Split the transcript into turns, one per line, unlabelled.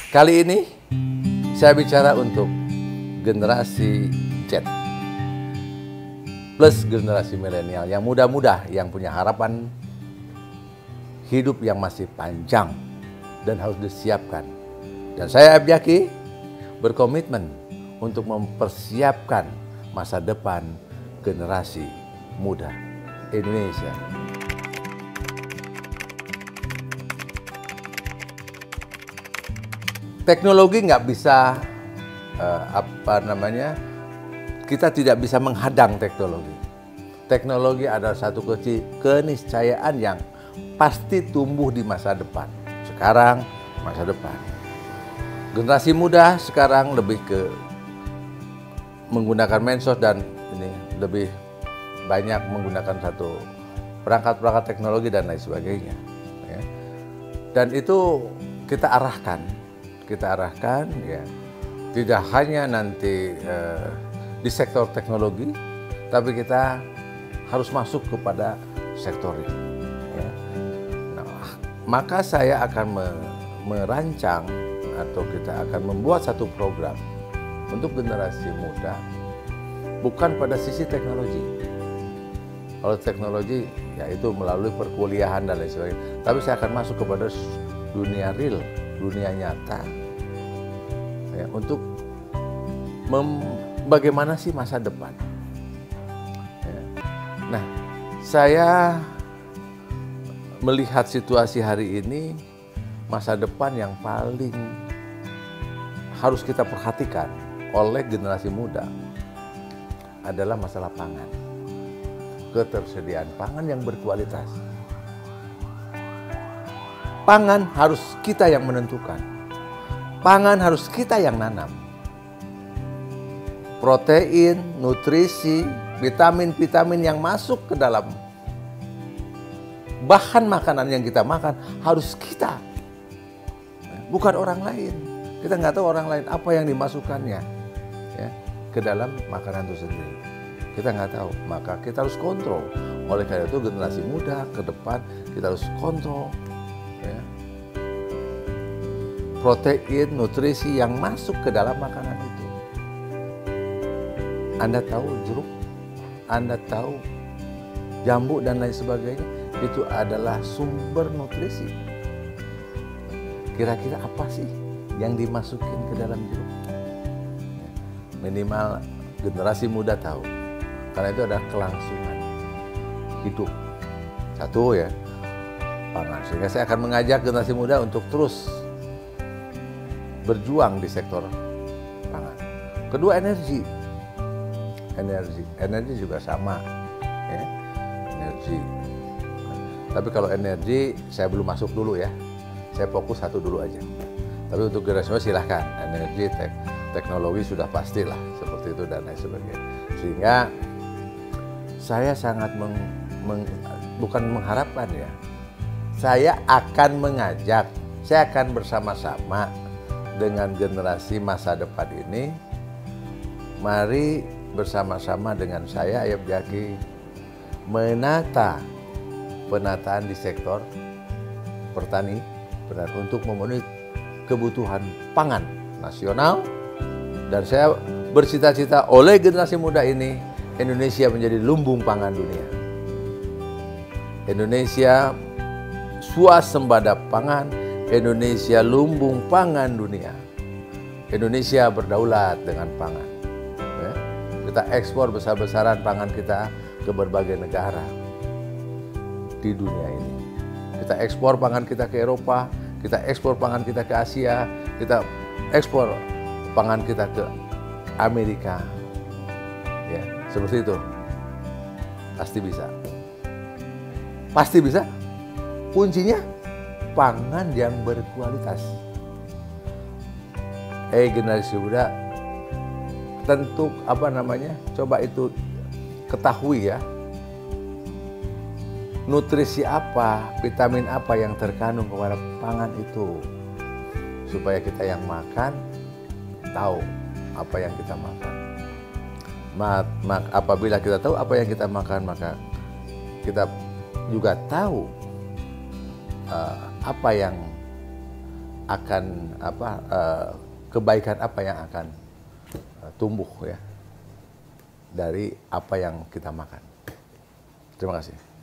Kali ini saya bicara untuk generasi Z plus generasi milenial yang muda-muda, yang punya harapan hidup yang masih panjang dan harus disiapkan. Dan saya Abjaki berkomitmen untuk mempersiapkan masa depan generasi muda Indonesia. Teknologi nggak bisa kita tidak bisa menghadang teknologi. Teknologi adalah satu keniscayaan yang pasti tumbuh di masa depan. Sekarang, masa depan. Generasi muda sekarang lebih ke menggunakan medsos dan ini lebih banyak menggunakan satu perangkat-perangkat teknologi dan lain sebagainya. Ya. Dan itu kita arahkan ya, tidak hanya nanti di sektor teknologi, tapi kita harus masuk kepada sektor ini. Ya. Nah, maka saya akan merancang atau kita akan membuat satu program untuk generasi muda, bukan pada sisi teknologi. Kalau teknologi, ya itu melalui perkuliahan dan lain sebagainya. Tapi saya akan masuk kepada dunia real, dunia nyata, ya, untuk bagaimana sih masa depan. Ya. Nah, saya melihat situasi hari ini, masa depan yang paling harus kita perhatikan oleh generasi muda adalah masalah pangan. Ketersediaan pangan yang berkualitas. Pangan harus kita yang menentukan. Pangan harus kita yang nanam. Protein, nutrisi, vitamin-vitamin yang masuk ke dalam bahan makanan yang kita makan harus kita. Bukan orang lain. Kita nggak tahu orang lain apa yang dimasukkannya ya, ke dalam makanan itu sendiri. Kita nggak tahu, maka kita harus kontrol. Oleh karena itu generasi muda ke depan kita harus kontrol ya, protein, nutrisi yang masuk ke dalam makanan itu. Anda tahu jeruk, Anda tahu jambu dan lain sebagainya, itu adalah sumber nutrisi. Kira-kira apa sih yang dimasukin ke dalam jeruk? Minimal generasi muda tahu. Karena itu ada kelangsungan hidup. Satu ya, pangan. Sehingga saya akan mengajak generasi muda untuk terus berjuang di sektor pangan. Kedua, energi. Energi juga sama. Ya. Energi. Tapi kalau energi, saya belum masuk dulu ya. Saya fokus satu dulu aja. Tapi untuk generasi muda silahkan. Energi, teknologi sudah pastilah. Seperti itu dan lain sebagainya. Sehingga saya sangat bukan mengharapkan ya. Saya akan mengajak, saya akan bersama-sama dengan generasi masa depan ini. Mari bersama-sama dengan saya Abjaki menata penataan di sektor pertanian untuk memenuhi kebutuhan pangan nasional. Dan saya bercita-cita oleh generasi muda ini Indonesia menjadi lumbung pangan dunia. Indonesia swasembada pangan, Indonesia lumbung pangan dunia. Indonesia berdaulat dengan pangan. Ya. Kita ekspor besar-besaran pangan kita ke berbagai negara di dunia ini. Kita ekspor pangan kita ke Eropa, kita ekspor pangan kita ke Asia, kita ekspor pangan kita ke Amerika. Ya, seperti itu. Pasti bisa. Pasti bisa. Kuncinya pangan yang berkualitas. Generasi muda tentu coba itu ketahui ya. Nutrisi apa, vitamin apa yang terkandung kepada pangan itu. Supaya kita yang makan tahu apa yang kita makan. Apabila kita tahu apa yang kita makan, maka kita juga tahu apa yang akan kebaikan apa yang akan tumbuh ya dari apa yang kita makan. Terima kasih.